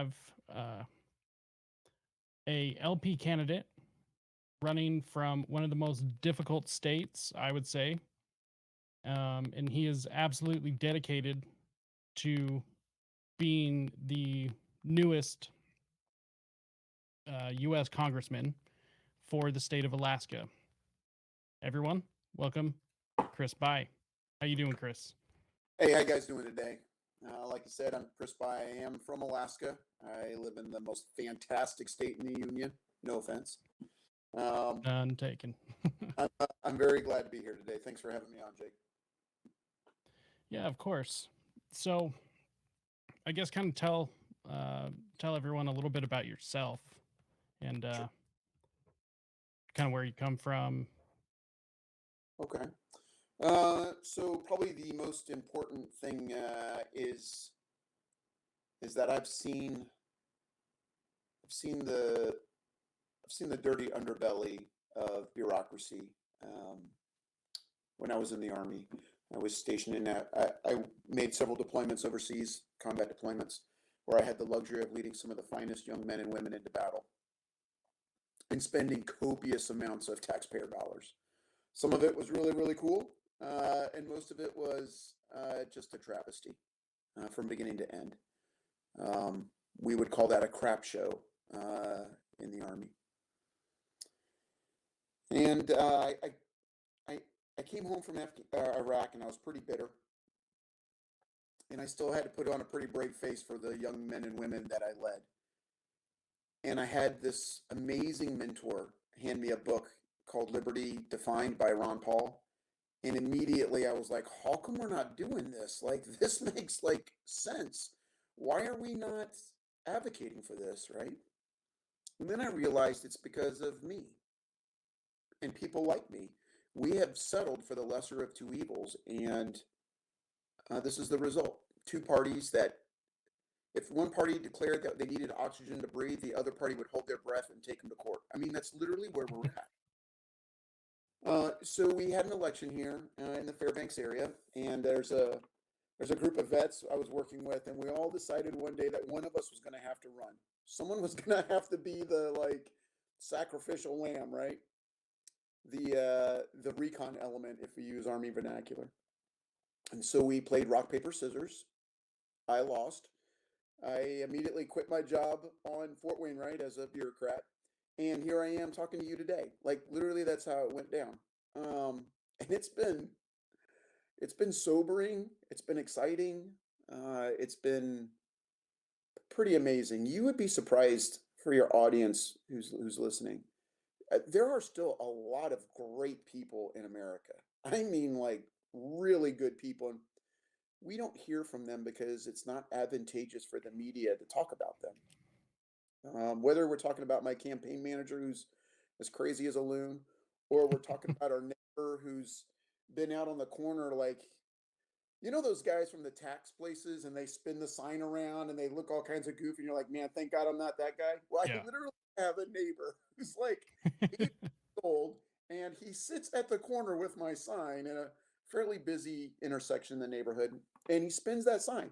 have a LP candidate running from one of the most difficult states, I would say. And he is absolutely dedicated to being the newest U.S. congressman for the state of Alaska. Everyone, welcome, Chris By. How you doing, Chris? Hey, how you guys doing today? Like you said, I'm Chris By. I am from Alaska. I live in the most fantastic state in the union. No offense. Um, None taken. I'm very glad to be here today. Thanks for having me on, Jake. Yeah, of course. So, I guess kind of tell everyone a little bit about yourself and Sure. kind of where you come from. Okay. So probably the most important thing is that I've seen the I've seen the dirty underbelly of bureaucracy. Um, when I was in the Army, I was stationed in that. I made several deployments overseas, combat deployments, where I had the luxury of leading some of the finest young men and women into battle and spending copious amounts of taxpayer dollars. Some of it was really, really cool, and most of it was just a travesty from beginning to end. Um, we would call that a crap show in the Army. And I, I came home from Iraq and I was pretty bitter. And I still had to put on a pretty brave face for the young men and women that I led. And I had this amazing mentor hand me a book called Liberty Defined by Ron Paul. And immediately I was like, how come we're not doing this? Like, this makes like sense. Why are we not advocating for this, right? And then I realized it's because of me and people like me. We have settled for the lesser of two evils, and this is the result. Two parties that, if one party declared that they needed oxygen to breathe, the other party would hold their breath and take them to court. I mean, that's literally where we're at. So we had an election here in the Fairbanks area, and there's a group of vets I was working with, and we all decided one day that one of us was going to have to run. Someone was going to have to be the like sacrificial lamb, right? The recon element, if we use Army vernacular. And so we played rock paper scissors. I lost. I immediately quit my job on Fort Wainwright as a bureaucrat, and here I am talking to you today. Like literally, that's how it went down. And it's been sobering. It's been exciting. It's been pretty amazing. You would be surprised for your audience who's listening. There are still a lot of great people in America. I mean, like really good people, and we don't hear from them because it's not advantageous for the media to talk about them. Whether we're talking about my campaign manager who's as crazy as a loon, or we're talking about our neighbor who's been out on the corner, like, you know, those guys from the tax places and they spin the sign around and they look all kinds of goofy, and you're like, man, thank God I'm not that guy. Well, I Yeah. literally have a neighbor who's like 80 years old, and he sits at the corner with my sign in a fairly busy intersection in the neighborhood, and he spins that sign,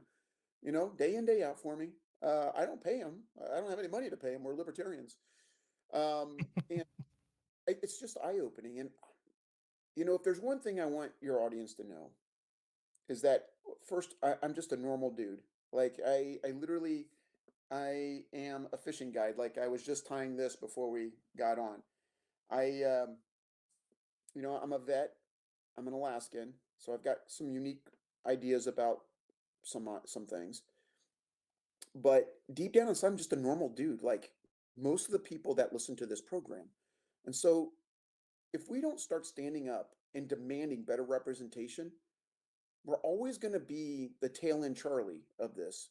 you know, day in, day out for me. I don't pay him. I don't have any money to pay him. We're libertarians. And it's just eye opening. And, you know, if there's one thing I want your audience to know is that first, I'm just a normal dude. Like, I literally, I am a fishing guide. Like, I was just tying this before we got on. I, you know, I'm a vet. I'm an Alaskan. So I've got some unique ideas about some things. But deep down inside, I'm just a normal dude, like most of the people that listen to this program. And so if we don't start standing up and demanding better representation, we're always going to be the tail end Charlie of this.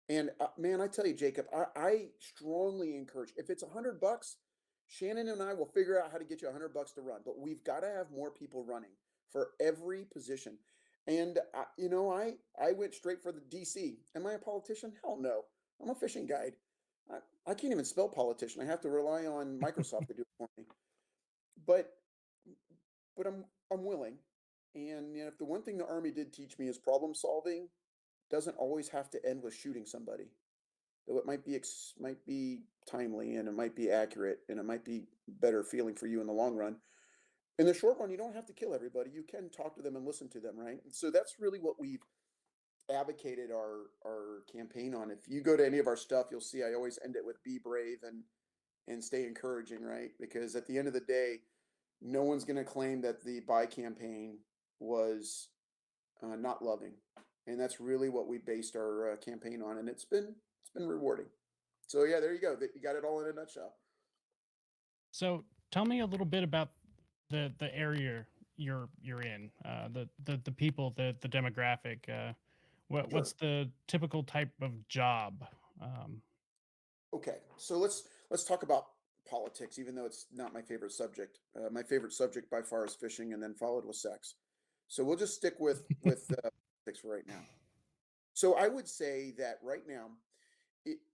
And man, I tell you, Jacob, I strongly encourage, if it's $100, Shannon and I will figure out how to get you $100 to run, but we've got to have more people running for every position. And you know, I went straight for the DC. Am I a politician? Hell no. I'm a fishing guide. I can't even spell politician. I have to rely on Microsoft to do it for me. But but I'm willing. And you know, if the one thing the Army did teach me is problem solving doesn't always have to end with shooting somebody. though it might be timely and it might be accurate and it might be better feeling for you in the long run. In the short run, you don't have to kill everybody. You can talk to them and listen to them, right? And so that's really what we've advocated our campaign on. If you go to any of our stuff, you'll see I always end it with be brave and stay encouraging, right? Because at the end of the day, no one's going to claim that the buy campaign was not loving, and that's really what we based our campaign on, and it's been rewarding. So yeah, there you go. You got it all in a nutshell. So tell me a little bit about the area you're in, the people, the demographic. Sure. What's the typical type of job? Um, Okay, so let's talk about politics, even though it's not my favorite subject. My favorite subject by far is fishing, and then followed with sex. So we'll just stick with politics for right now. So I would say that right now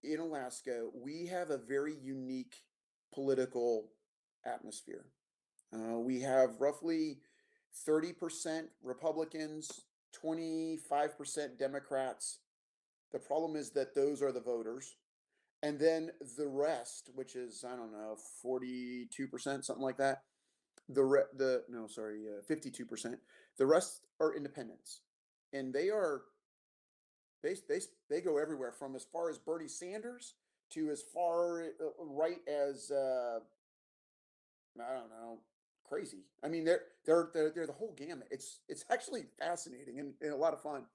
in Alaska, we have a very unique political atmosphere. We have roughly 30% Republicans, 25% Democrats. The problem is that those are the voters. And then the rest, which is, I don't know, 42%, something like that. The no, sorry, 52%. The rest are independents. And they go everywhere from as far as Bernie Sanders to as far right as I don't know, crazy. I mean, they're the whole gamut. It's actually fascinating and a lot of fun.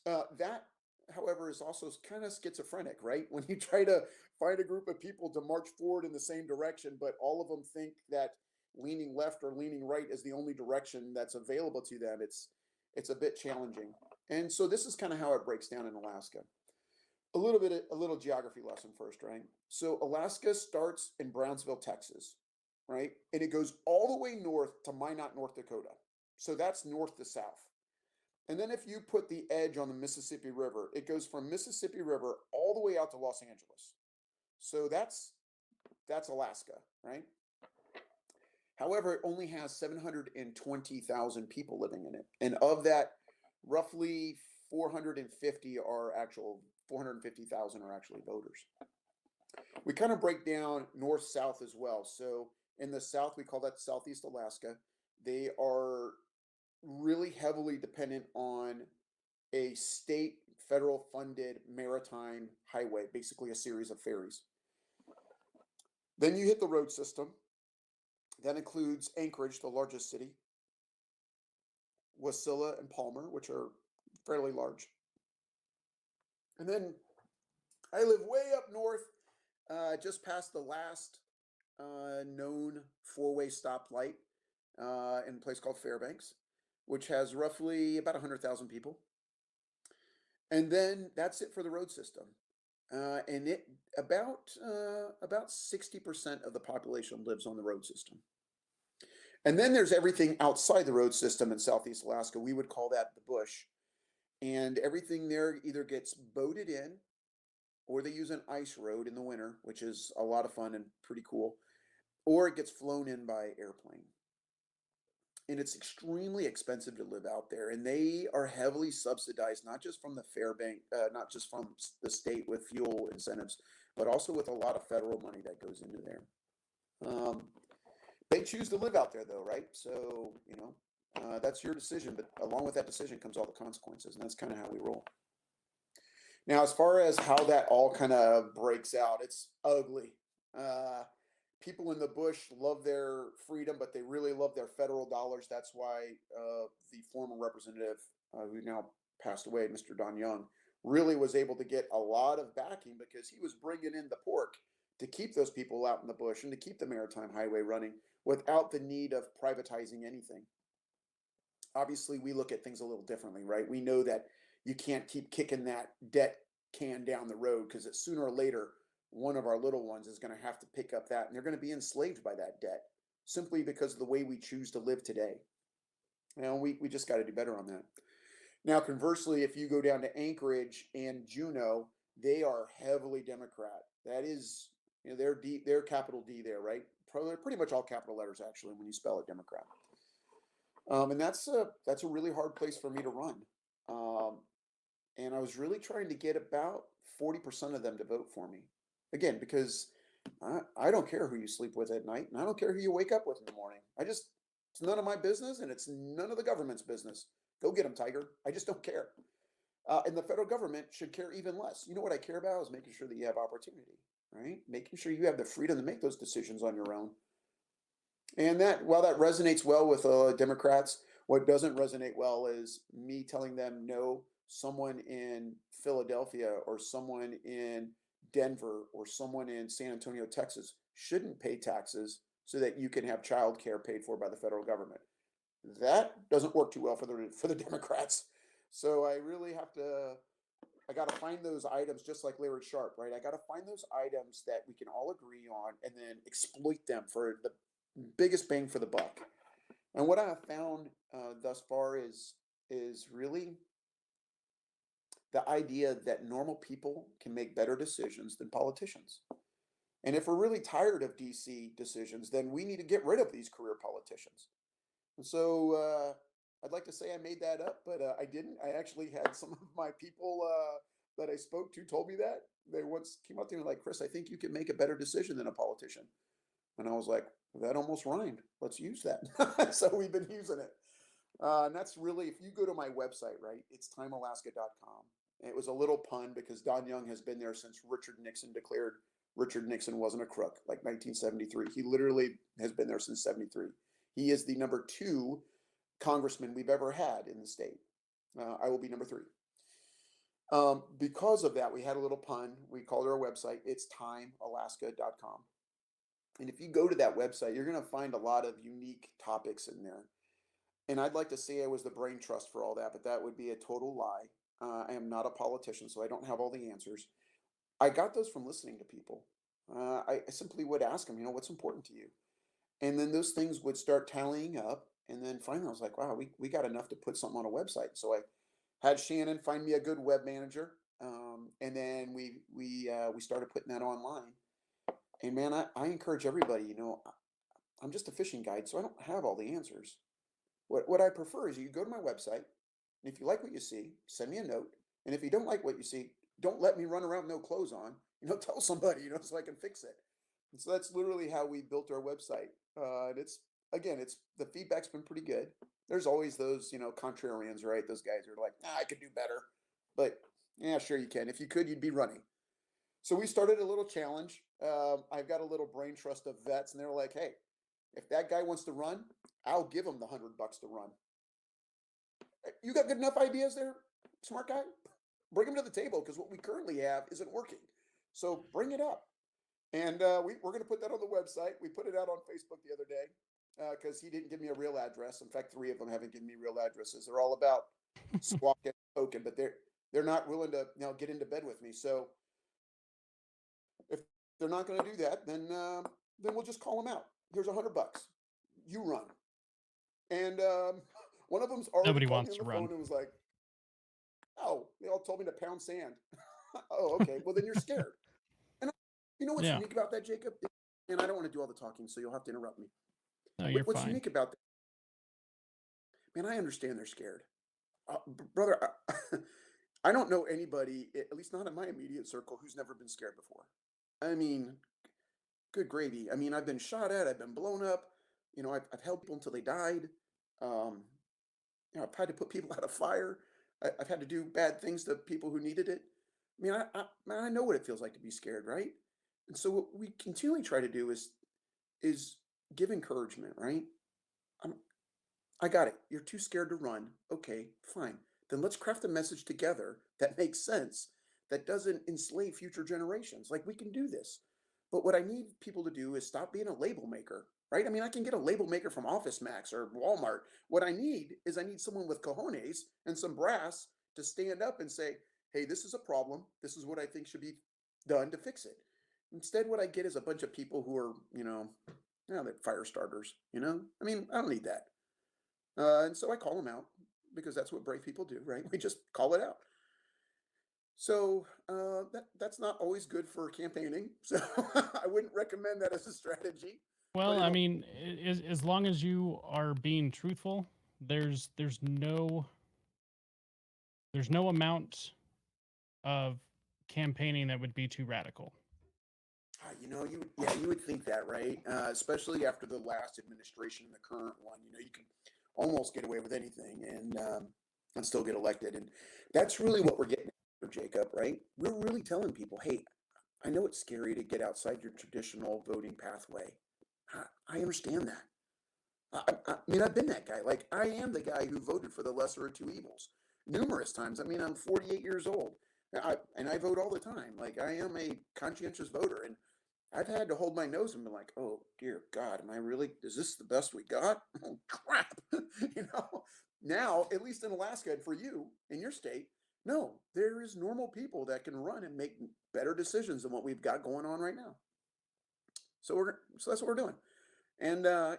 That, however, is also kind of schizophrenic, right? When you try to find a group of people to march forward in the same direction, but all of them think that leaning left or leaning right is the only direction that's available to them. It's a bit challenging. And so this is kind of how it breaks down in Alaska. A little geography lesson first, right? So Alaska starts in Brownsville, Texas, right? And it goes all the way north to Minot, North Dakota. So that's north to south. And then if you put the edge on the Mississippi River, it goes from Mississippi River all the way out to Los Angeles. So that's Alaska, right? However, it only has 720,000 people living in it. And of that, roughly 450,000 are actually voters. We kind of break down north south as well. So in the south, we call that Southeast Alaska. They are really heavily dependent on a state federal funded maritime highway, basically a series of ferries. Then you hit the road system. That includes Anchorage, the largest city, Wasilla and Palmer, which are fairly large. And then I live way up north, just past the last known four-way stoplight in a place called Fairbanks, which has roughly about 100,000 people. And then that's it for the road system. And it about 60% of the population lives on the road system. And then there's everything outside the road system in Southeast Alaska. We would call that the bush. And everything there either gets boated in or they use an ice road in the winter, which is a lot of fun and pretty cool, or it gets flown in by airplane. And it's extremely expensive to live out there. And they are heavily subsidized, not just from the not just from the state with fuel incentives, but also with a lot of federal money that goes into there. They choose to live out there though, right? So, that's your decision, but along with that decision comes all the consequences, and that's kind of how we roll. Now, as far as how that all kind of breaks out, it's ugly. People in the bush love their freedom, but they really love their federal dollars. That's why the former representative, who now passed away, Mr. Don Young, really was able to get a lot of backing because he was bringing in the pork to keep those people out in the bush and to keep the maritime highway running without the need of privatizing anything. Obviously, we look at things a little differently, right? We know that you can't keep kicking that debt can down the road because sooner or later, one of our little ones is going to have to pick up that, and they're going to be enslaved by that debt simply because of the way we choose to live today. We just got to do better on that. Now, conversely, if you go down to Anchorage and Juneau, they are heavily Democrat. That is, they're capital D there, right? Pretty much all capital letters actually when you spell it Democrat. And that's a really hard place for me to run. And I was really trying to get about 40% of them to vote for me. Again, because I don't care who you sleep with at night, and I don't care who you wake up with in the morning. It's none of my business, and it's none of the government's business. Go get them, Tiger. I just don't care. And the federal government should care even less. You know what I care about is making sure that you have opportunity, right? Making sure you have the freedom to make those decisions on your own. And while that resonates well with Democrats, what doesn't resonate well is me telling them no, someone in Philadelphia or someone in Denver or someone in San Antonio, Texas shouldn't pay taxes so that you can have child care paid for by the federal government. That doesn't work too well for the Democrats. So I really have to, I got to find those items just like Larry Sharp, right? I got to find those items that we can all agree on and then exploit them for the biggest bang for the buck. And what I have found thus far is really the idea that normal people can make better decisions than politicians. And if we're really tired of DC decisions, then we need to get rid of these career politicians. And so I'd like to say I made that up, but I didn't. I actually had some of my people that I spoke to told me that. They once came up to me like, Chris, I think you can make a better decision than a politician. And I was like, that almost rhymed. Let's use that. So we've been using it. And that's really, if you go to my website, right, it's timealaska.com. And it was a little pun because Don Young has been there since Richard Nixon declared Richard Nixon wasn't a crook, like 1973. He literally has been there since 73. He is the number 2 congressman we've ever had in the state. I will be number 3. Because of that, we had a little pun. We called our website, it's timealaska.com. And if you go to that website, you're going to find a lot of unique topics in there. And I'd like to say I was the brain trust for all that, but that would be a total lie. I am not a politician, so I don't have all the answers. I got those from listening to people. I simply would ask them, what's important to you? And then those things would start tallying up. And then finally I was like, wow, we got enough to put something on a website. So I had Shannon find me a good web manager. And then we started putting that online. And man, I encourage everybody, I'm just a fishing guide, so I don't have all the answers. What I prefer is you go to my website, and if you like what you see, send me a note. And if you don't like what you see, don't let me run around with no clothes on. Tell somebody, so I can fix it. And so that's literally how we built our website. And it's the feedback's been pretty good. There's always those, contrarians, right? Those guys are like, I could do better. But yeah, sure you can. If you could, you'd be running. So we started a little challenge. I've got a little brain trust of vets, and they're like, hey, if that guy wants to run, I'll give him the $100 to run. You got good enough ideas there, smart guy? Bring them to the table, because what we currently have isn't working. So bring it up. And we're going to put that on the website. We put it out on Facebook the other day because he didn't give me a real address. In fact, 3 of them haven't given me real addresses. They're all about squawking and poking, but they're not willing to get into bed with me. So if they're not going to do that, then we'll just call them out. Here's $100. You run. And one of them's already Nobody called me wants on to the phone run. and was like, oh, they all told me to pound sand. Oh, okay. Well, then you're scared. And you know what's Yeah. unique about that, Jacob? And I don't want to do all the talking, so you'll have to interrupt me. No, you're What's fine. unique about that? Man, I understand they're scared. Brother, I don't know anybody, at least not in my immediate circle, who's never been scared before. I mean, good gravy. I mean, I've been shot at, I've been blown up. I've held people until they died. I've had to put people out of fire. I've had to do bad things to people who needed it. I mean, I know what it feels like to be scared, right? And so what we continually try to do is give encouragement, right? I got it. You're too scared to run. Okay, fine. Then let's craft a message together that makes sense, that doesn't enslave future generations. Like, we can do this. But what I need people to do is stop being a label maker, right? I mean, I can get a label maker from Office Max or Walmart. What I need someone with cojones and some brass to stand up and say, hey, this is a problem. This is what I think should be done to fix it. Instead, what I get is a bunch of people who are, they're fire starters, I mean, I don't need that. And so I call them out because that's what brave people do, right? We just call it out. So that's not always good for campaigning. So I wouldn't recommend that as a strategy. Well, I mean, as long as you are being truthful, there's no amount of campaigning that would be too radical. You would think that, right? Especially after the last administration and the current one. You can almost get away with anything and still get elected. And that's really what we're getting at, Jacob, right? We're really telling people, hey, I know it's scary to get outside your traditional voting pathway. I understand that. I mean, I've been that guy. Like, I am the guy who voted for the lesser of two evils numerous times. I mean, I'm 48 years old, and I vote all the time. Like, I am a conscientious voter, and I've had to hold my nose and be like, oh, dear God, is this the best we got? Oh, crap. Now, at least in Alaska and for you in your state, no, there is normal people that can run and make better decisions than what we've got going on right now. So that's what we're doing. And I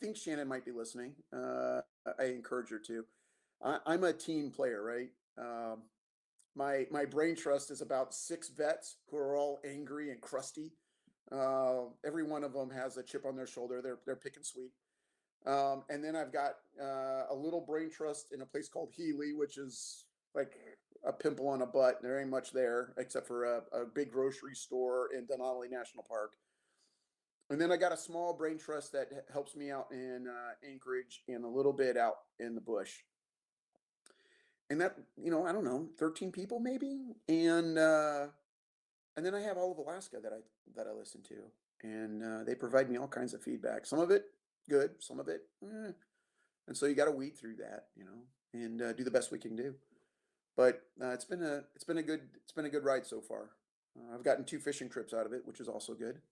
think Shannon might be listening. I encourage her to. I'm a team player, right? My brain trust is about 6 vets who are all angry and crusty. Every one of them has a chip on their shoulder. They're picking sweet. And then I've got a little brain trust in a place called Healy, which is like a pimple on a butt. There ain't much there except for a big grocery store in Denali National Park. And then I got a small brain trust that helps me out in Anchorage and a little bit out in the bush. And that, I don't know, 13 people maybe. And then I have all of Alaska that I listen to, and they provide me all kinds of feedback. Some of it good, some of it, and so you got to weed through that, and do the best we can do. But it's been a good ride so far. I've gotten 2 fishing trips out of it, which is also good.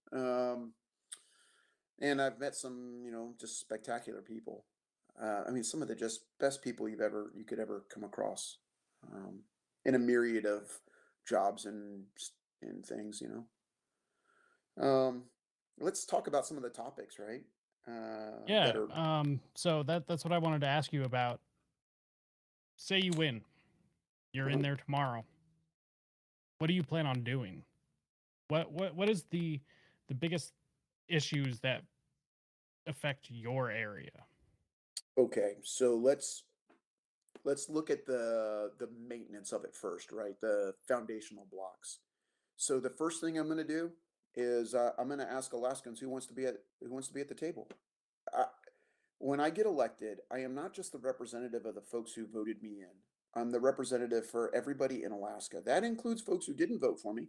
And I've met some, just spectacular people. I mean, some of the just best people you could ever come across, in a myriad of jobs and things. Let's talk about some of the topics, right? Yeah. That are So that's what I wanted to ask you about. Say you win, you're in there tomorrow. What do you plan on doing? What is the biggest issues that affect your area? okay. So let's look at the maintenance of it first, right? The foundational blocks. So the first thing I'm going to do is I'm going to ask Alaskans who wants to be at the table. I, when I get elected, I am not just the representative of the folks who voted me in. I'm the representative for everybody in Alaska. That includes folks who didn't vote for me.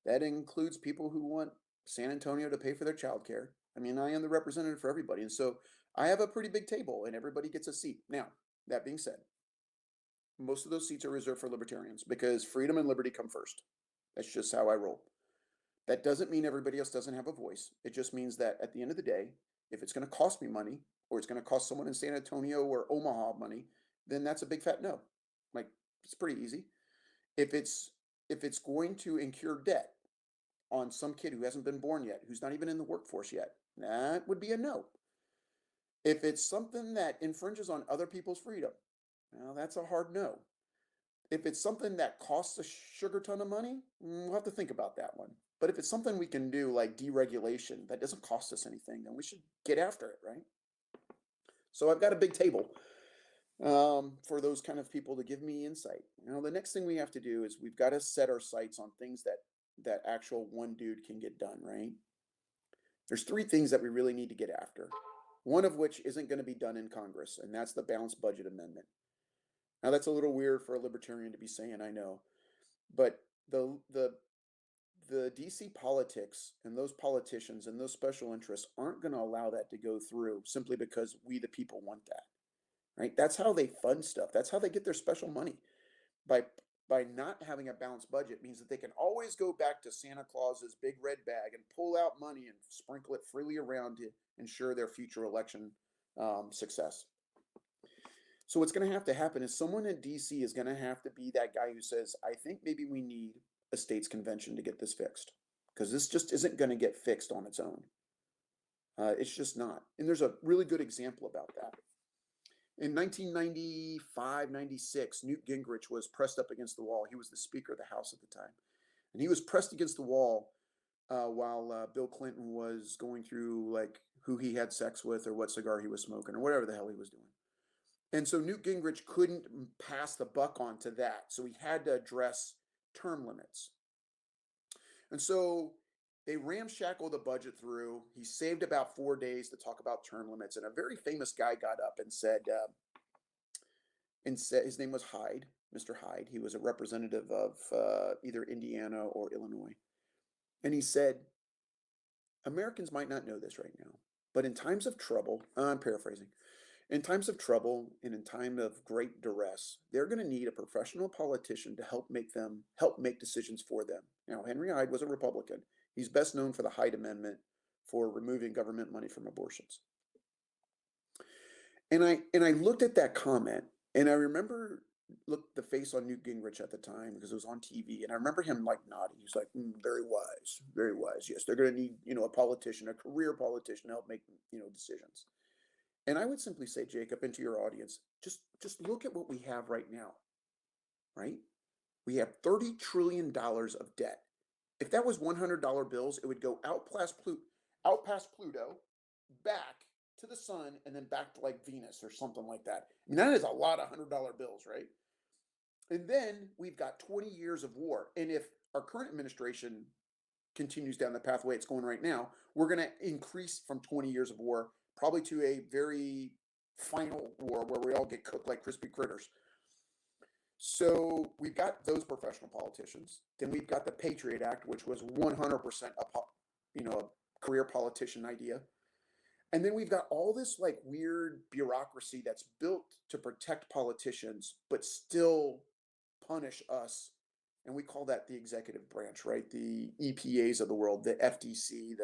That includes people who want San Antonio to pay for their child care. I mean, I am the representative for everybody. And so I have a pretty big table and everybody gets a seat. Now, that being said, most of those seats are reserved for libertarians because freedom and liberty come first. That's just how I roll. That doesn't mean everybody else doesn't have a voice. It just means that at the end of the day, if it's going to cost me money or it's going to cost someone in San Antonio or Omaha money, then that's a big fat no. Like, it's pretty easy. If it's going to incur debt on some kid who hasn't been born yet, who's not even in the workforce yet, that would be a no. If it's something that infringes on other people's freedom, well, that's a hard no. If it's something that costs a sugar ton of money, we'll have to think about that one. But if it's something we can do like deregulation that doesn't cost us anything, then we should get after it, right? So I've got a big table for those kind of people to give me insight. Now, the next thing we have to do is we've got to set our sights on things that actual one dude can get done, right? There's 3 things that we really need to get after. One of which isn't going to be done in Congress, and that's the balanced budget amendment. Now, that's a little weird for a libertarian to be saying, I know, but the DC politics and those politicians and those special interests aren't going to allow that to go through simply because we the people want that, right? That's how they fund stuff. That's how they get their special money. By not having a balanced budget means that they can always go back to Santa Claus's big red bag and pull out money and sprinkle it freely around to ensure their future election success. So what's going to have to happen is someone in DC is going to have to be that guy who says, I think maybe we need a states convention to get this fixed, because this just isn't going to get fixed on its own. It's just not. And there's a really good example about that. In 1995, 96, Newt Gingrich was pressed up against the wall. He was the Speaker of the House at the time. And he was pressed against the wall while Bill Clinton was going through like who he had sex with or what cigar he was smoking or whatever the hell he was doing. And so Newt Gingrich couldn't pass the buck on to that. So he had to address term limits. And so they ramshackle the budget through. He saved about 4 days to talk about term limits. And a very famous guy got up and said his name was Hyde, Mr. Hyde. He was a representative of either Indiana or Illinois. And he said, Americans might not know this right now, but in times of trouble, I'm paraphrasing, in times of trouble and in time of great duress, they're going to need a professional politician to help make decisions for them. Now, Henry Hyde was a Republican. He's best known for the Hyde Amendment for removing government money from abortions. And I looked at that comment, and I remember the face on Newt Gingrich at the time because it was on TV, and I remember him like nodding. He's like, very wise, very wise. Yes, they're going to need a politician, a career politician, to help make decisions. And I would simply say, Jacob, and to your audience, just look at what we have right now, right? We have $30 trillion of debt. If that was $100 bills, it would go out past Pluto, back to the sun, and then back to like Venus or something like that. I mean, that is a lot of $100 bills, right? And then we've got 20 years of war. And if our current administration continues down the pathway it's going right now, we're going to increase from 20 years of war probably to a very final war where we all get cooked like crispy critters. So we've got those professional politicians. Then we've got the Patriot Act, which was 100% a career politician idea. And then we've got all this like weird bureaucracy that's built to protect politicians, but still punish us. And we call that the executive branch, right? The EPAs of the world, the FTC,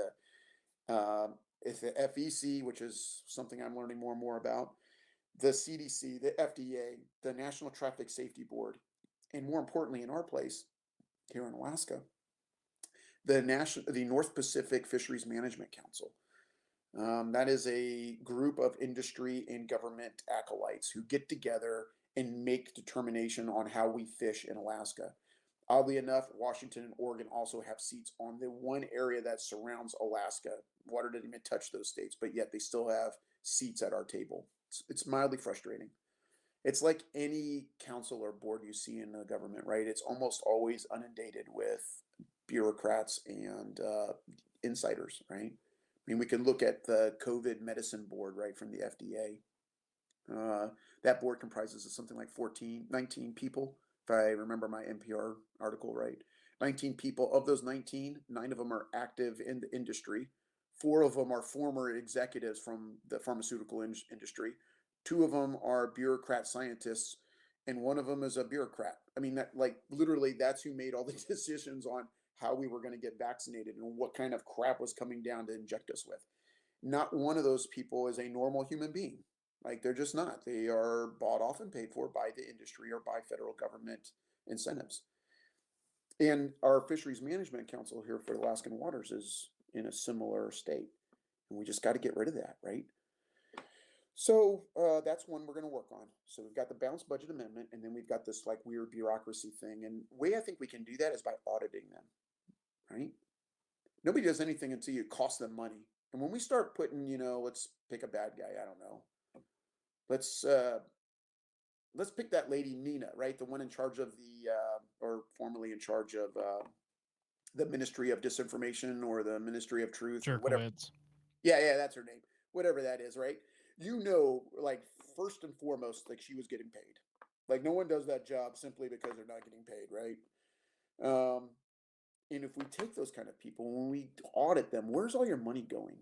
it's the FEC, which is something I'm learning more and more about, the CDC, the FDA, the National Traffic Safety Board, and more importantly, in our place here in Alaska, the North Pacific Fisheries Management Council. That is a group of industry and government acolytes who get together and make determination on how we fish in Alaska. Oddly enough, Washington and Oregon also have seats on the one area that surrounds Alaska. Water didn't even touch those states, but yet they still have seats at our table. It's mildly frustrating. It's like any council or board you see in the government, right? It's almost always inundated with bureaucrats and insiders, right? I mean, we can look at the COVID medicine board, right, from the FDA. That board comprises of something like 19 people, if I remember my NPR article right. 19 people. Of those 19, 9 of them are active in the industry. 4 of them are former executives from the pharmaceutical industry. 2 of them are bureaucrat scientists, and 1 of them is a bureaucrat. I mean, that like literally that's who made all the decisions on how we were going to get vaccinated and what kind of crap was coming down to inject us with. Not one of those people is a normal human being. Like they're just not. They are bought off and paid for by the industry or by federal government incentives. And our Fisheries Management Council here for Alaskan waters is in a similar state. And we just got to get rid of that, right? So that's one we're going to work on. So we've got the balanced budget amendment, and then we've got this like weird bureaucracy thing. And the way I think we can do that is by auditing them, right? Nobody does anything until you cost them money. And when we start putting, let's pick a bad guy, I don't know. Let's pick that lady Nina, right? The one in charge of or formerly in charge of the Ministry of Disinformation or the Ministry of Truth or whatever. Yeah, that's her name. Whatever that is, right? Like first and foremost, like she was getting paid. Like no one does that job simply because they're not getting paid, right? And if we take those kind of people, when we audit them, where's all your money going?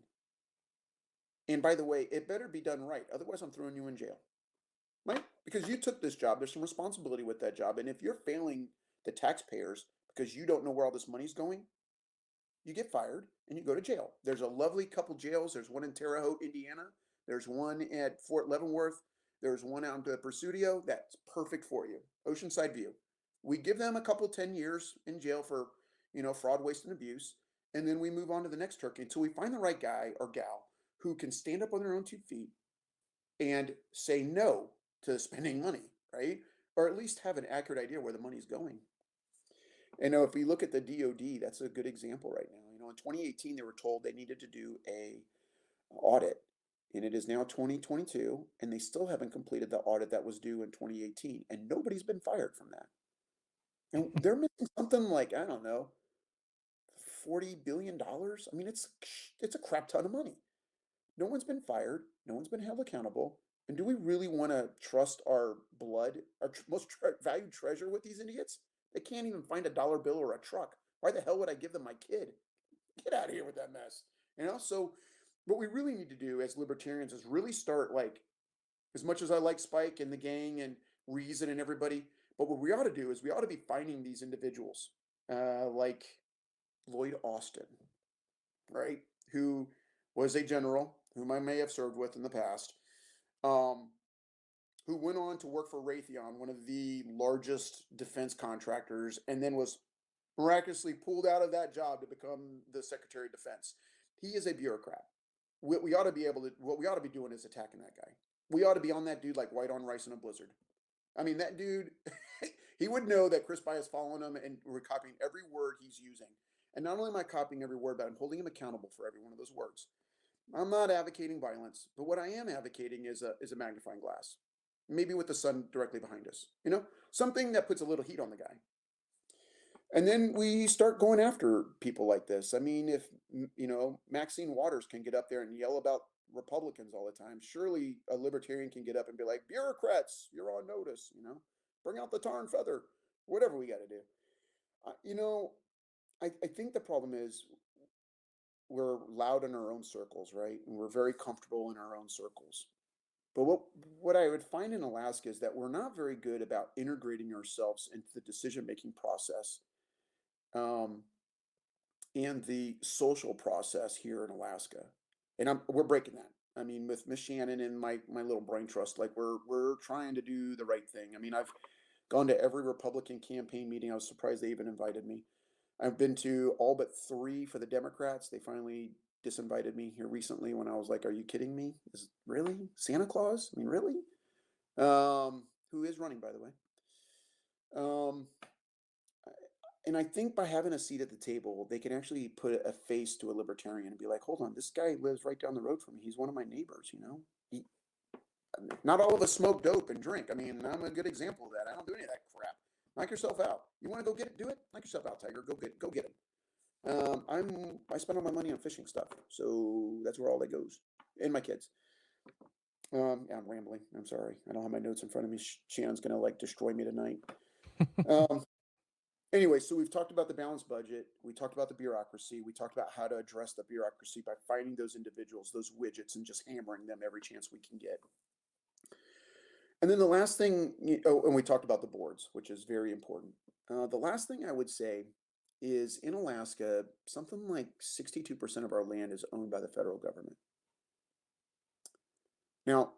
And by the way, it better be done right. Otherwise, I'm throwing you in jail, right? Because you took this job. There's some responsibility with that job. And if you're failing the taxpayers because you don't know where all this money's going, you get fired and you go to jail. There's a lovely couple jails. There's one in Terre Haute, Indiana. There's one at Fort Leavenworth. There's one out in Presidio. That's perfect for you. Oceanside View. We give them a couple 10 years in jail for, fraud, waste, and abuse. And then we move on to the next turkey until we find the right guy or gal who can stand up on their own 2 feet and say no to spending money, right? Or at least have an accurate idea where the money's going. And if we look at the DOD, that's a good example right now. In 2018, they were told they needed to do a audit, and it is now 2022, and they still haven't completed the audit that was due in 2018, and nobody's been fired from that. And they're missing something like, I don't know, $40 billion. I mean, it's a crap ton of money. No one's been fired. No one's been held accountable. And do we really want to trust our blood, our most valued treasure with these idiots? They can't even find a dollar bill or a truck. Why the hell would I give them my kid? Get out of here with that mess. So what we really need to do as libertarians is really start, like, as much as I like Spike and the gang and Reason and everybody, but what we ought to do is we ought to be finding these individuals, like Lloyd Austin, right? Who was a general whom I may have served with in the past, um, who went on to work for Raytheon, one of the largest defense contractors, and then was miraculously pulled out of that job to become the Secretary of Defense. He is a bureaucrat. We ought to be able to, what we ought to be doing is attacking that guy. We ought to be on that dude like white on rice in a blizzard. I mean, that dude, he would know that Chris Pye is following him and we're copying every word he's using. And not only am I copying every word, but I'm holding him accountable for every one of those words. I'm not advocating violence, but what I am advocating is a magnifying glass, maybe with the sun directly behind us. Something that puts a little heat on the guy. And then we start going after people like this. I mean, if Maxine Waters can get up there and yell about Republicans all the time, surely a libertarian can get up and be like, "Bureaucrats, you're on notice." Bring out the tar and feather, whatever we got to do. I think the problem is we're loud in our own circles, right? And we're very comfortable in our own circles. But what I would find in Alaska is that we're not very good about integrating ourselves into the decision-making process, um, and the social process here in Alaska. And we're breaking that. I mean, with Miss Shannon and my little brain trust, like we're trying to do the right thing. I mean, I've gone to every Republican campaign meeting. I was surprised they even invited me. I've been to all but 3 for the Democrats. They finally disinvited me here recently when I was like, "Are you kidding me? Really Santa Claus? I mean, really?" Who is running, by the way. Um, and I think by having a seat at the table, they can actually put a face to a libertarian and be like, "Hold on, this guy lives right down the road from me. He's one of my neighbors. Not all of us smoke dope and drink. I mean, I'm a good example of that. I don't do any of that crap. Knock yourself out. You want to go get it? Do it. Knock yourself out, Tiger. Go get him." I spend all my money on fishing stuff, so that's where all that goes. And my kids. Yeah, I'm rambling. I'm sorry. I don't have my notes in front of me. Shannon's gonna like destroy me tonight. Um, anyway, so we've talked about the balanced budget. We talked about the bureaucracy. We talked about how to address the bureaucracy by finding those individuals, those widgets, and just hammering them every chance we can get. And then the last thing, and we talked about the boards, which is very important. The last thing I would say is in Alaska, something like 62% of our land is owned by the federal government. Now,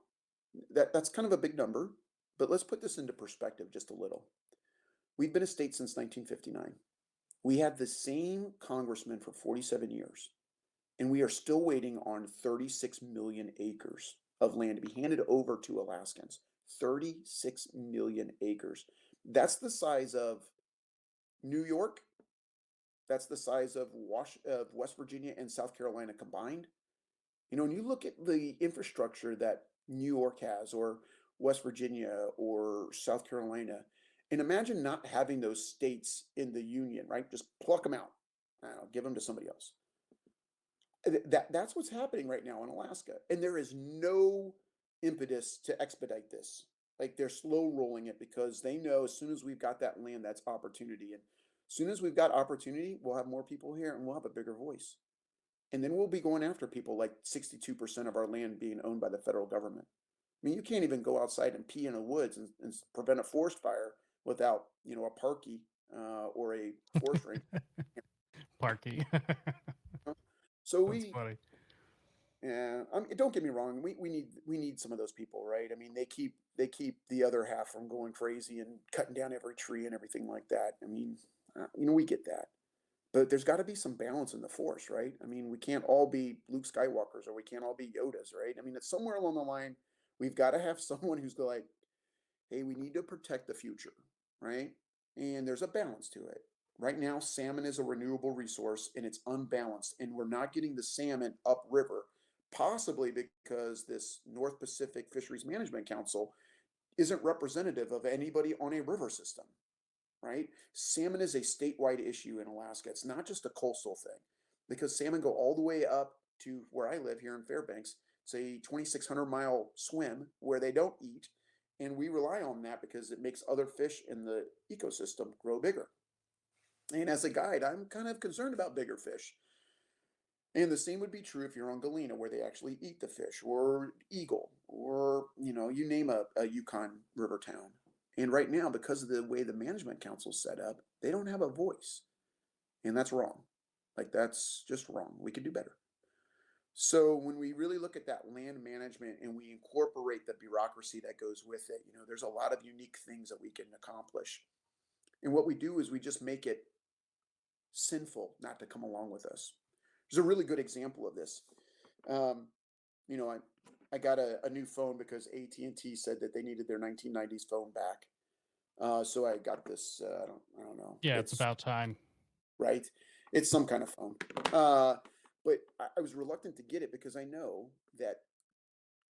that's kind of a big number, but let's put this into perspective just a little. We've been a state since 1959. We had the same congressman for 47 years, and we are still waiting on 36 million acres of land to be handed over to Alaskans. 36 million acres. That's the size of New York. That's the size of West Virginia and South Carolina combined. When you look at the infrastructure that New York has, or West Virginia, or South Carolina, and imagine not having those states in the union, right? Just pluck them out. I don't know, give them to somebody else. That's what's happening right now in Alaska, and there is no impetus to expedite this. Like, they're slow rolling it because they know as soon as we've got that land, that's opportunity, and as soon as we've got opportunity, we'll have more people here and we'll have a bigger voice. And then we'll be going after people like 62% of our land being owned by the federal government. I mean, you can't even go outside and pee in the woods and prevent a forest fire without, a parkie or a forest ranger. Parky. So That's funny. yeah, don't get me wrong. We need some of those people, right? I mean, they keep the other half from going crazy and cutting down every tree and everything like that. I mean, we get that. But there's got to be some balance in the force, right? I mean, we can't all be Luke Skywalkers or we can't all be Yodas, right? I mean, it's somewhere along the line, we've got to have someone who's like, "Hey, we need to protect the future," right? And there's a balance to it. Right now, salmon is a renewable resource and it's unbalanced, and we're not getting the salmon upriver, possibly because this North Pacific Fisheries Management Council isn't representative of anybody on a river system. right? Salmon is a statewide issue in Alaska. It's not just a coastal thing, because salmon go all the way up to where I live here in Fairbanks. It's a 2,600-mile swim where they don't eat, and we rely on that because it makes other fish in the ecosystem grow bigger. And as a guide, I'm kind of concerned about bigger fish. And the same would be true if you're on Galena, where they actually eat the fish, or Eagle, or you name a Yukon River town. And right now, because of the way the management council's set up, they don't have a voice, and that's wrong. Like, that's just wrong. We could do better. So when we really look at that land management and we incorporate the bureaucracy that goes with it, there's a lot of unique things that we can accomplish. And what we do is we just make it sinful not to come along with us. There's a really good example of this. I got a new phone because AT&T said that they needed their 1990s phone back. So I got this. I don't know. Yeah, it's about time. Right. It's some kind of phone. But I was reluctant to get it because I know that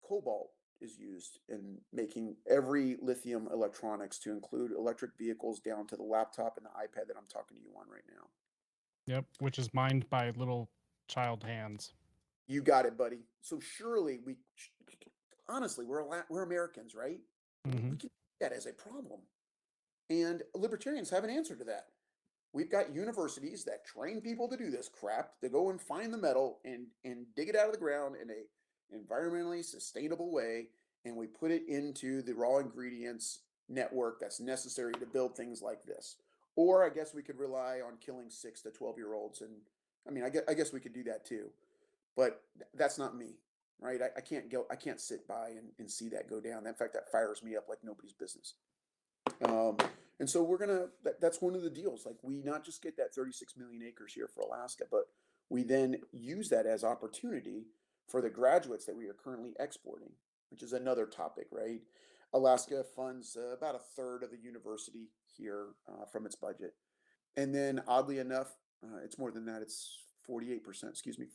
cobalt is used in making every lithium electronics, to include electric vehicles down to the laptop and the iPad that I'm talking to you on right now. Yep, which is mined by little child hands. You got it, buddy. So surely honestly, we're Americans, right? Mm-hmm. We can see that as a problem. And libertarians have an answer to that. We've got universities that train people to do this crap, to go and find the metal and dig it out of the ground in a environmentally sustainable way, and we put it into the raw ingredients network that's necessary to build things like this. Or I guess we could rely on killing 6 to 12-year-olds, and I mean, I guess we could do that too, but that's not me, right? I can't sit by and see that go down. In fact, that fires me up like nobody's business. And so that's one of the deals. Like, we not just get that 36 million acres here for Alaska, but we then use that as opportunity for the graduates that we are currently exporting, which is another topic, right? Alaska funds about a third of the university here from its budget. And then oddly enough, it's more than that. It's 48%,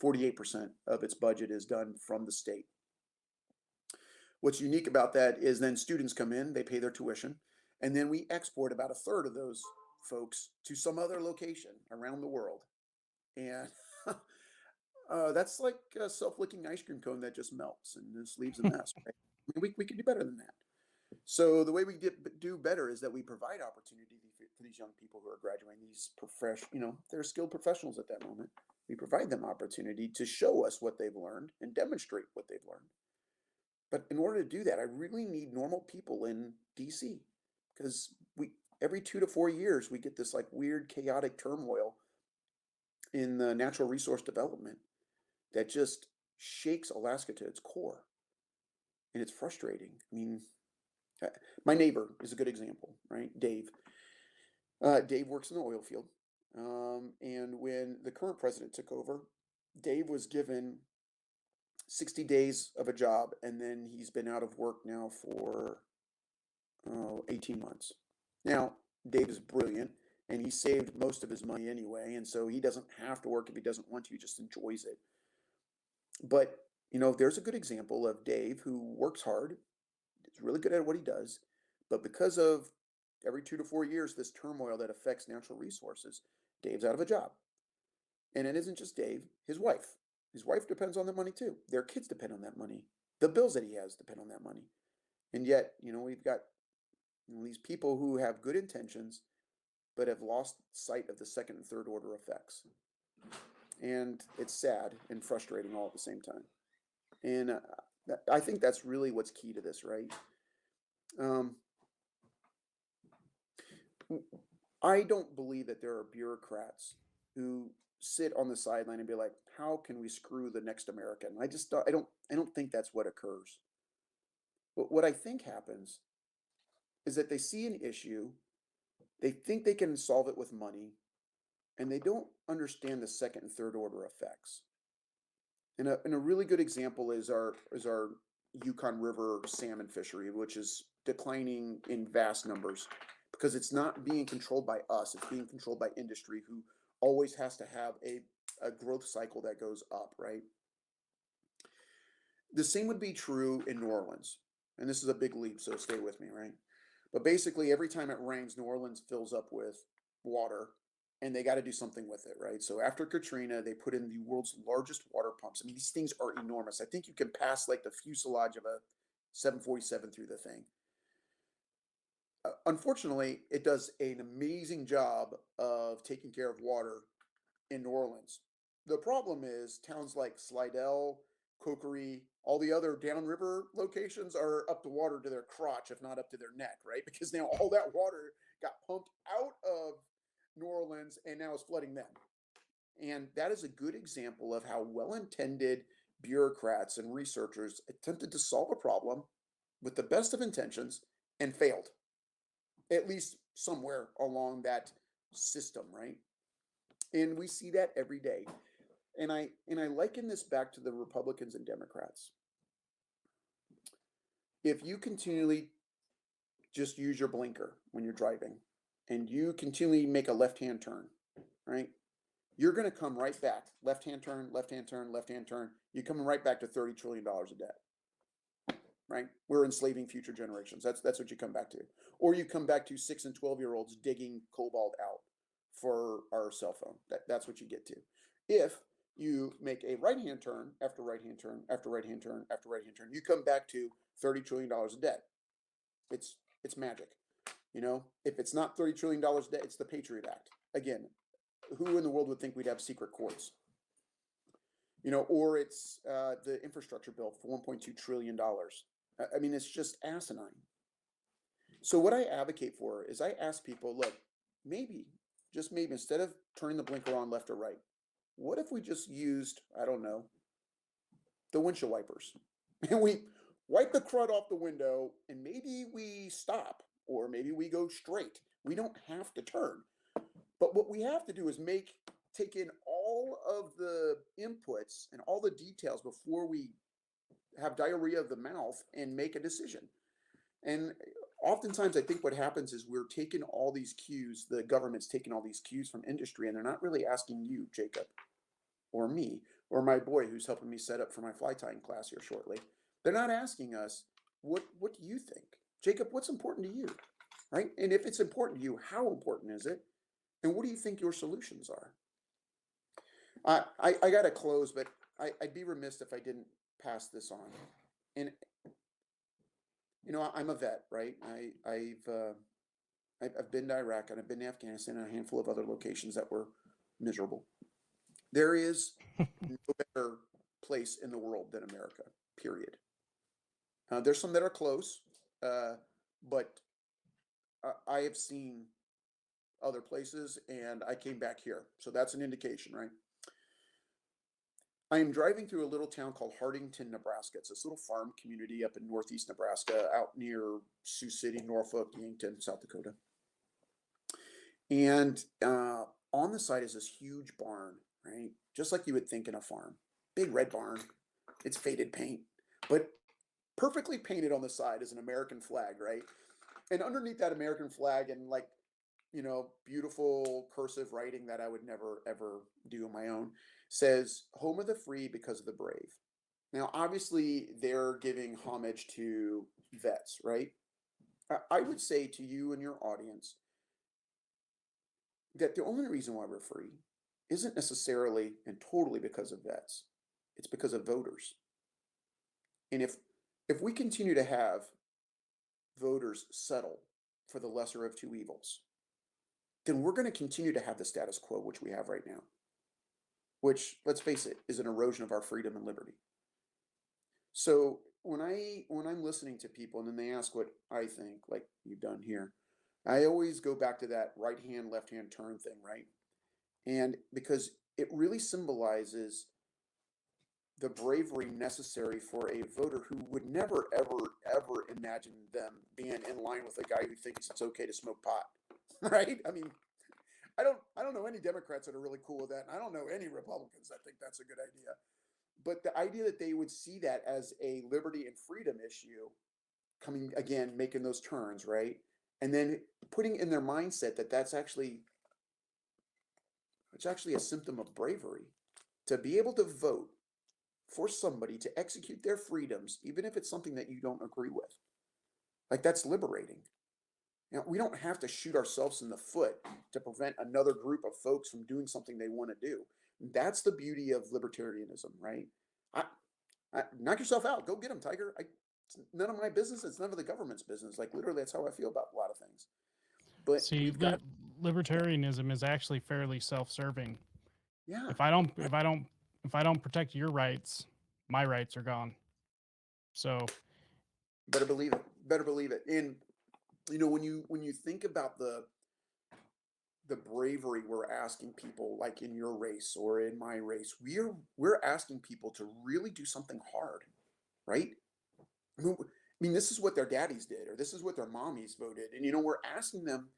48% of its budget is done from the state. What's unique about that is then students come in, they pay their tuition, and then we export about a third of those folks to some other location around the world. And that's like a self-licking ice cream cone that just melts and just leaves a mess, right? I mean, we can do better than that. So the way we do better is that we provide opportunity for these young people who are graduating, these they're skilled professionals at that moment. We provide them opportunity to show us what they've learned and demonstrate what they've learned. But in order to do that, I really need normal people in DC, because every 2 to 4 years we get this like weird chaotic turmoil in the natural resource development that just shakes Alaska to its core, and it's frustrating. I mean, my neighbor is a good example, right? Dave. Dave works in the oil field, and when the current president took over, Dave was given 60 days of a job, and then he's been out of work now for 18 months. Now, Dave is brilliant, and he saved most of his money anyway, and so he doesn't have to work if he doesn't want to. He just enjoys it. But, there's a good example of Dave who works hard, is really good at what he does, but because of every 2 to 4 years, this turmoil that affects natural resources, Dave's out of a job. And it isn't just Dave, his wife. His wife depends on that money too. Their kids depend on that money. The bills that he has depend on that money. And yet, we've got these people who have good intentions, but have lost sight of the second and third order effects. And it's sad and frustrating all at the same time. And I think that's really what's key to this, right? I don't believe that there are bureaucrats who sit on the sideline and be like, how can we screw the next American? I don't think that's what occurs. But what I think happens is that they see an issue, they think they can solve it with money, and they don't understand the second and third order effects. And a really good example is our Yukon River salmon fishery, which is declining in vast numbers because it's not being controlled by us. It's being controlled by industry, who always has to have a growth cycle that goes up, right? The same would be true in New Orleans. And this is a big leap, so stay with me, right? But basically, every time it rains, New Orleans fills up with water, and they got to do something with it, right? So after Katrina, they put in the world's largest water pumps. I mean, these things are enormous. I think you can pass like the fuselage of a 747 through the thing. Unfortunately, it does an amazing job of taking care of water in New Orleans. The problem is towns like Slidell, Cokery, all the other downriver locations are up to water to their crotch, if not up to their neck, right? Because now all that water got pumped out of New Orleans and now is flooding them. And that is a good example of how well-intended bureaucrats and researchers attempted to solve a problem with the best of intentions and failed, at least somewhere along that system, right? And we see that every day. And I liken this back to the Republicans and Democrats. If you continually just use your blinker when you're driving and you continually make a left-hand turn, right? You're going to come right back. Left-hand turn, left-hand turn, left-hand turn. You're coming right back to $30 trillion of debt, right? We're enslaving future generations. That's what you come back to. Or you come back to 6 and 12-year-olds digging cobalt out for our cell phone. That's what you get to. If you make a right-hand turn after right-hand turn after right-hand turn after right-hand turn, you come back to $30 trillion of debt. It's magic. You know, if it's not $30 trillion debt, it's the Patriot Act. Again, who in the world would think we'd have secret courts? You know, or it's the infrastructure bill for $1.2 trillion. I mean, it's just asinine. So what I advocate for is I ask people, look, maybe, just maybe, instead of turning the blinker on left or right, what if we just used, I don't know, the windshield wipers? And we wipe the crud off the window and maybe we stop or maybe we go straight. We don't have to turn. But what we have to do is take in all of the inputs and all the details before we have diarrhea of the mouth and make a decision. And oftentimes I think what happens is we're taking all these cues, the government's taking all these cues from industry, and they're not really asking you, Jacob, or me, or my boy who's helping me set up for my fly tying class here shortly. They're not asking us, what do you think? Jacob, what's important to you, right? And if it's important to you, how important is it? And what do you think your solutions are? I got to close, but I'd be remiss if I didn't pass this on. And you know, I'm a vet, right? I've been to Iraq and I've been to Afghanistan and a handful of other locations that were miserable. There is no better place in the world than America, period. There's some that are close, but I have seen other places and I came back here. So that's an indication, right? I am driving through a little town called Hardington, Nebraska. It's this little farm community up in northeast Nebraska, out near Sioux City, Norfolk, Yankton, South Dakota. And on the side is this huge barn, right? Just like you would think in a farm. Big red barn. It's faded paint, but perfectly painted on the side is an American flag, right? And underneath that American flag, and like, you know, beautiful cursive writing that I would never, ever do on my own, says, home of the free because of the brave. Now, obviously, they're giving homage to vets, right? I would say to you and your audience that the only reason why we're free isn't necessarily and totally because of vets. It's because of voters. And if we continue to have voters settle for the lesser of two evils, then we're going to continue to have the status quo, which we have right now, which, let's face it, is an erosion of our freedom and liberty. So when I'm listening to people and then they ask what I think, like you've done here, I always go back to that right hand, left hand turn thing, right? And because it really symbolizes the bravery necessary for a voter who would never, ever, ever imagine them being in line with a guy who thinks it's okay to smoke pot, right? I mean, I don't know any Democrats that are really cool with that. And I don't know any Republicans that think that's a good idea. But the idea that they would see that as a liberty and freedom issue, coming again, making those turns, right? And then putting in their mindset that it's actually a symptom of bravery to be able to vote for somebody to execute their freedoms, even if it's something that you don't agree with. Like, that's liberating. You know, we don't have to shoot ourselves in the foot to prevent another group of folks from doing something they want to do. That's the beauty of libertarianism, right? I, knock yourself out. Go get them, Tiger. It's none of my business. It's none of the government's business. Like literally, that's how I feel about a lot of things. But See, we've got, libertarianism is actually fairly self-serving. yeah, If I don't protect your rights, my rights are gone. So, better believe it. Better believe it. And you know, when you think about the bravery we're asking people, like in your race or in my race, we're asking people to really do something hard, right? I mean, this is what their daddies did, or this is what their mommies voted, and you know, we're asking them.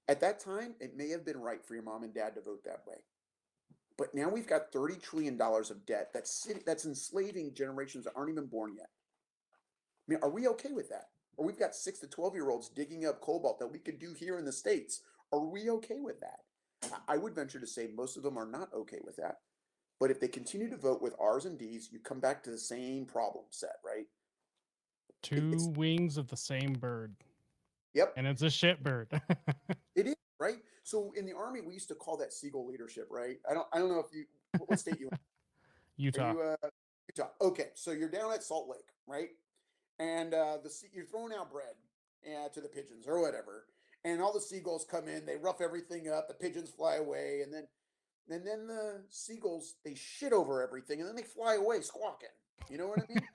At that time, it may have been right for your mom and dad to vote that way, but now we've got $30 trillion of debt that's enslaving generations that aren't even born yet. I mean, are we okay with that? Or we've got 6 to 12-year-olds digging up cobalt that we could do here in the States. Are we okay with that? I would venture to say most of them are not okay with that. But if they continue to vote with R's and D's, you come back to the same problem set, right? two It's wings of the same bird, yep, and it's a shit bird. it is, right? So in the Army, we used to call that Seagull leadership, right? I don't know if you what state you in. Are Utah. you Utah? Okay, so you're down at Salt Lake, right? And you're throwing out bread to the pigeons or whatever, and all the seagulls come in, they rough everything up, the pigeons fly away, and then the seagulls they shit over everything, and then they fly away squawking. You know what I mean?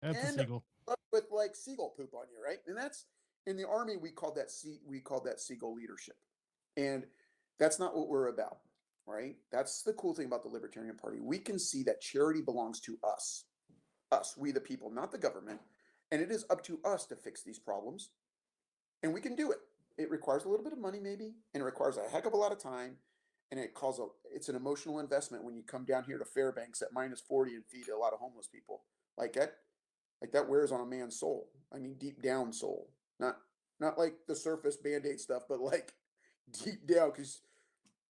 That's a And seagull. up with like seagull poop on you, right? And that's in the Army we called that seagull leadership, and that's not what we're about, right? That's the cool thing about the Libertarian Party. We can see that charity belongs to us, we the people, not the government. And it is up to us to fix these problems. And we can do it. It requires a little bit of money, maybe, and it requires a heck of a lot of time. And it's an emotional investment when you come down here to Fairbanks at -40 and feed a lot of homeless people. Like that wears on a man's soul. I mean, deep down soul. Not like the surface band-aid stuff, but like deep down, because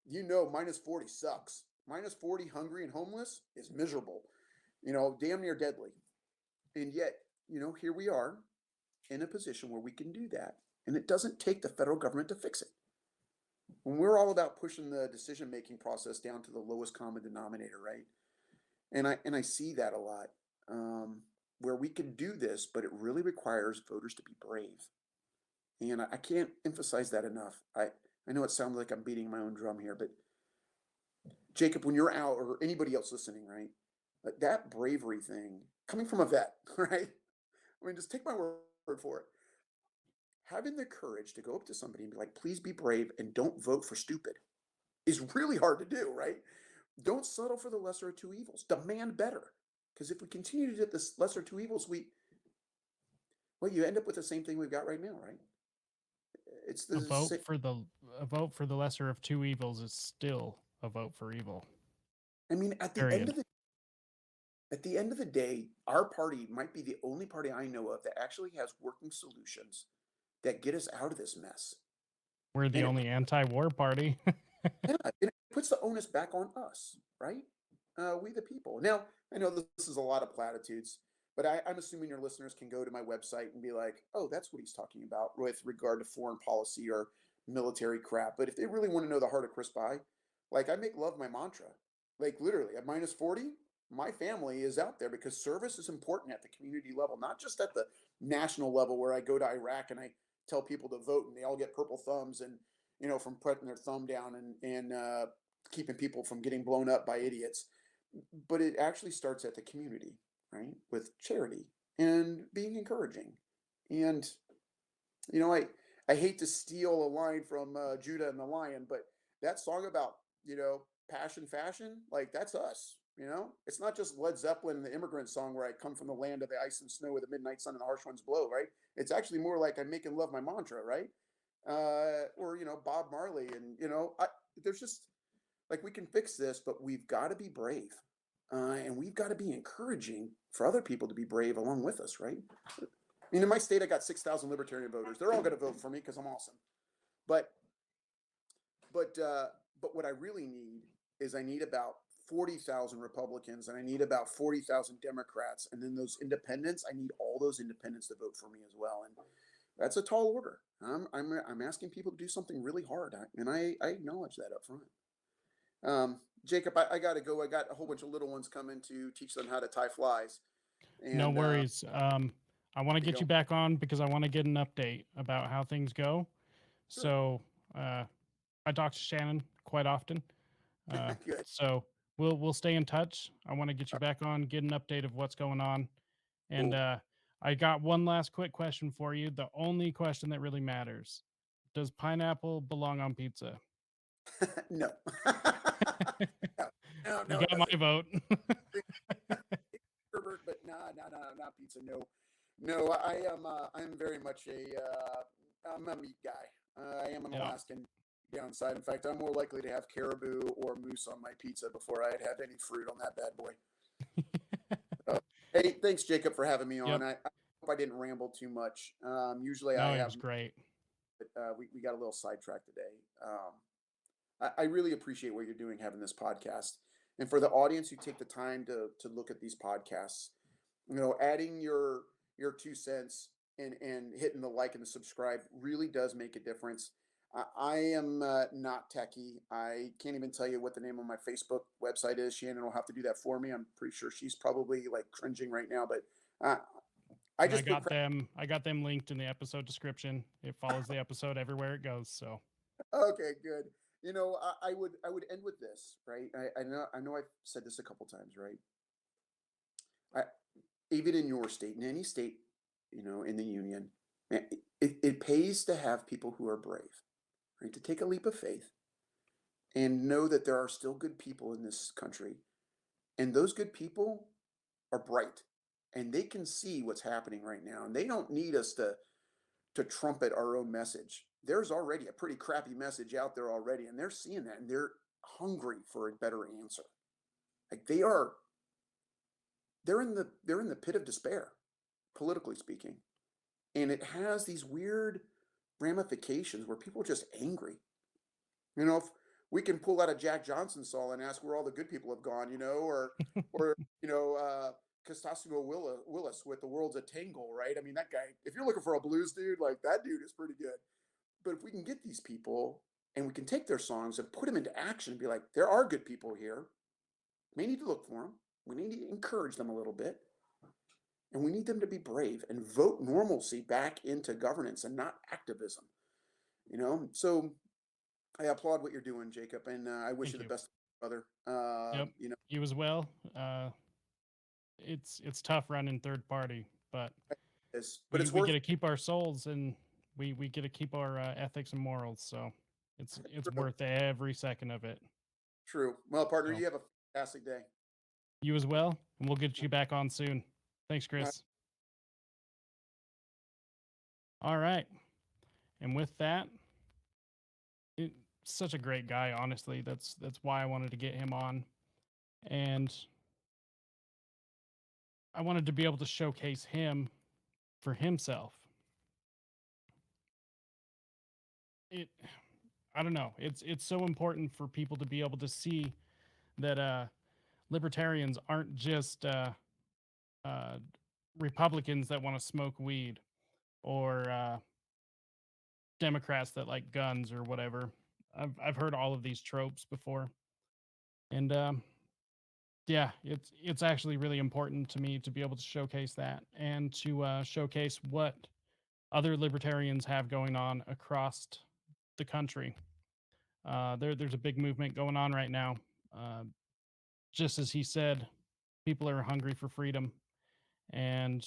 -40 sucks. -40 hungry and homeless is miserable. Damn near deadly. And yet, here we are in a position where we can do that. And it doesn't take the federal government to fix it. When we're all about pushing the decision-making process down to the lowest common denominator, right? And I see that a lot, where we can do this, but it really requires voters to be brave. And I can't emphasize that enough. I know it sounds like I'm beating my own drum here, but Jacob, when you're out, or anybody else listening, right? That bravery thing, coming from a vet, right? I mean, just take my word for it. Having the courage to go up to somebody and be like, please be brave and don't vote for stupid is really hard to do, right? Don't settle for the lesser of two evils. Demand better. Because if we continue to do this lesser of two evils, you end up with the same thing we've got right now, right? It's A the vote for the a vote for the lesser of two evils is still a vote for evil. I mean, at the end Period. of the day, our party might be the only party I know of that actually has working solutions that get us out of this mess. We're the And only anti-war party. yeah, it puts the onus back on us, right? We the people. Now, I know this is a lot of platitudes, but I'm assuming your listeners can go to my website and be like, oh, that's what he's talking about with regard to foreign policy or military crap. But if they really want to know the heart of Chris Pye, like I make love my mantra. Like literally at -40, my family is out there because service is important at the community level, not just at the national level where I go to Iraq and I tell people to vote and they all get purple thumbs and from putting their thumb down and keeping people from getting blown up by idiots. But it actually starts at the community, right? With charity and being encouraging. And I hate to steal a line from Judah and the Lion, but that song about passion, fashion, like that's us. It's not just Led Zeppelin, the immigrant song where I come from the land of the ice and snow where the midnight sun and the harsh winds blow, right? It's actually more like I'm making love my mantra, right? Or Bob Marley, and there's just like we can fix this, but we've got to be brave, and we've got to be encouraging for other people to be brave along with us, right? I mean, in my state, I got 6,000 libertarian voters. They're all going to vote for me because I'm awesome. But but what I really need is I need about 40,000 Republicans and I need about 40,000 Democrats, and then those independents. I need all those independents to vote for me as well. And That's a tall order. I'm asking people to do something really hard, and I acknowledge that up front. Jacob, I got to go. I got a whole bunch of little ones coming to teach them how to tie flies, No and worries. I want to you get go. you back on because I want to get an update about how things go. Sure, So uh, I talk to Shannon quite often. good. So we'll stay in touch. I want to get you back on, get an update of what's going on. And Cool. I got one last quick question for you. The only question that really matters. Does pineapple belong on pizza? No. No, no, You no, it got my doesn't. vote. Herbert, but not pizza. No, no, I'm very much I'm a meat guy. I am an Yeah. Alaskan downside. In fact, I'm more likely to have caribou or moose on my pizza before I'd have any fruit on that bad boy. Hey, thanks, Jacob, for having me Yep. on. I hope I didn't ramble too much. Usually I No, it have, was great. but we got a little sidetracked today. I really appreciate what you're doing having this podcast. And for the audience who take the time to look at these podcasts, adding your 2 cents and hitting the like and the subscribe really does make a difference. I am not techie. I can't even tell you what the name of my Facebook website is. Shannon will have to do that for me. I'm pretty sure she's probably like cringing right now, but uh, I And just put crap. I got them linked in the episode description. It follows the episode everywhere it goes. So Okay, good. I would end with this, right? I know I've said this a couple times, right? I, even in your state, in any state, in the union, it pays to have people who are brave, right? To take a leap of faith and know that there are still good people in this country, and those good people are bright, and they can see what's happening right now, and they don't need us to trumpet our own message. There's already a pretty crappy message out there already, and they're seeing that, and they're hungry for a better answer. Like they're in the pit of despair, politically speaking, and it has these weird ramifications where people are just angry. If we can pull out a Jack Johnson song and ask where all the good people have gone, or Costasimo Willis with "The World's a Tangle," right? I mean, that guy. If you're looking for a blues dude, like that dude is pretty good. But if we can get these people and we can take their songs and put them into action and be like, there are good people here. We need to look for them. We need to encourage them a little bit. And we need them to be brave and vote normalcy back into governance and not activism. So I applaud what you're doing, Jacob, and I wish you thank the you. best, brother. Yep. You as well. It's tough running third party, but but it's we get worth to keep our souls and we get to keep our ethics and morals. So it's true. worth every second of it. True. Well, partner, So you have a fantastic day. you as well, and we'll get you back on soon. Thanks, Uh, Chris. All right, and with that, it, such a great guy. Honestly, that's why I wanted to get him on, and I wanted to be able to showcase him for himself. It I don't know. It's so important for people to be able to see that libertarians aren't just uh, Republicans that want to smoke weed or Democrats that like guns or whatever. I've heard all of these tropes before, and yeah, it's actually really important to me to be able to showcase that and to showcase what other libertarians have going on across the country. There's a big movement going on right now. Uh, just as he said, people are hungry for freedom, and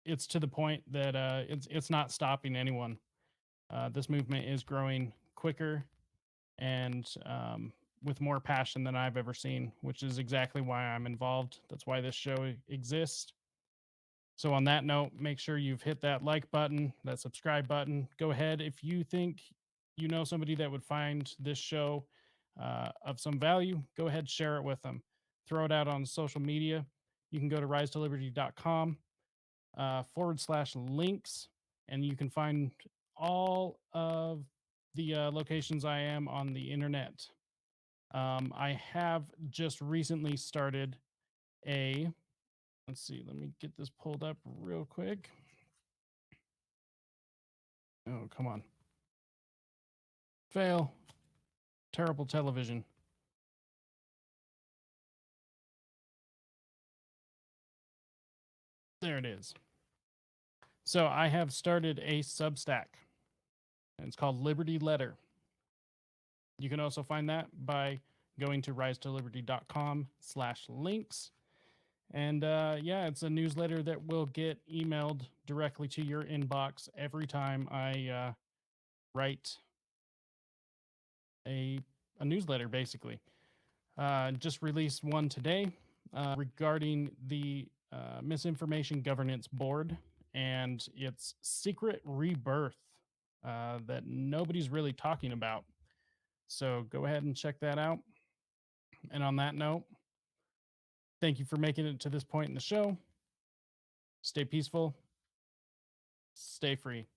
it's to the point that it's not stopping anyone. This movement is growing quicker and with more passion than I've ever seen, which is exactly why I'm involved. That's why this show exists. So, on that note, make sure you've hit that like button, that subscribe button. Go ahead. If you think you know somebody that would find this show of some value, go ahead, share it with them. Throw it out on social media. You can go to risetoliberty.com /links, and you can find all of the locations I am on the internet. I have just recently started let's see, let me get this pulled up real quick. Oh, come on. Fail. Terrible television. There it is. So I have started a Substack. It's called Liberty Letter. You can also find that by going to risetoliberty.com/links. And yeah, it's a newsletter that will get emailed directly to your inbox every time I write a newsletter, basically. Just released one today regarding the Misinformation Governance Board and its secret rebirth that nobody's really talking about. So go ahead and check that out. And on that note, thank you for making it to this point in the show. Stay peaceful, stay free.